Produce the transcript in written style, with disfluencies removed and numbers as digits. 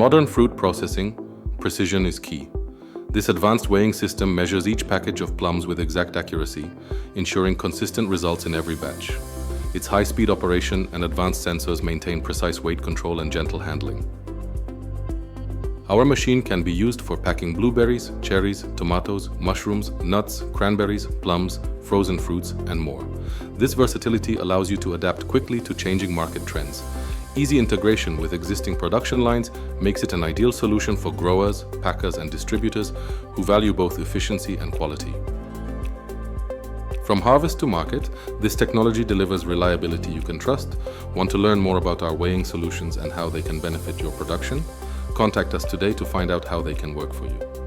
modern fruit processing, precision is key. This advanced weighing system measures each package of plums with exact accuracy, ensuring consistent results in every batch. Its high-speed operation and advanced sensors maintain precise weight control and gentle handling. Our machine can be used for packing blueberries, cherries, tomatoes, mushrooms, nuts, cranberries, plums, frozen fruits, and more. This versatility allows you to adapt quickly to changing market trends. Easy integration with existing production lines makes it an ideal solution for growers, packers, and distributors who value both efficiency and quality. From harvest to market, this technology delivers reliability you can trust. Want to learn more about our weighing solutions and how they can benefit your production? Contact us today to find out how they can work for you.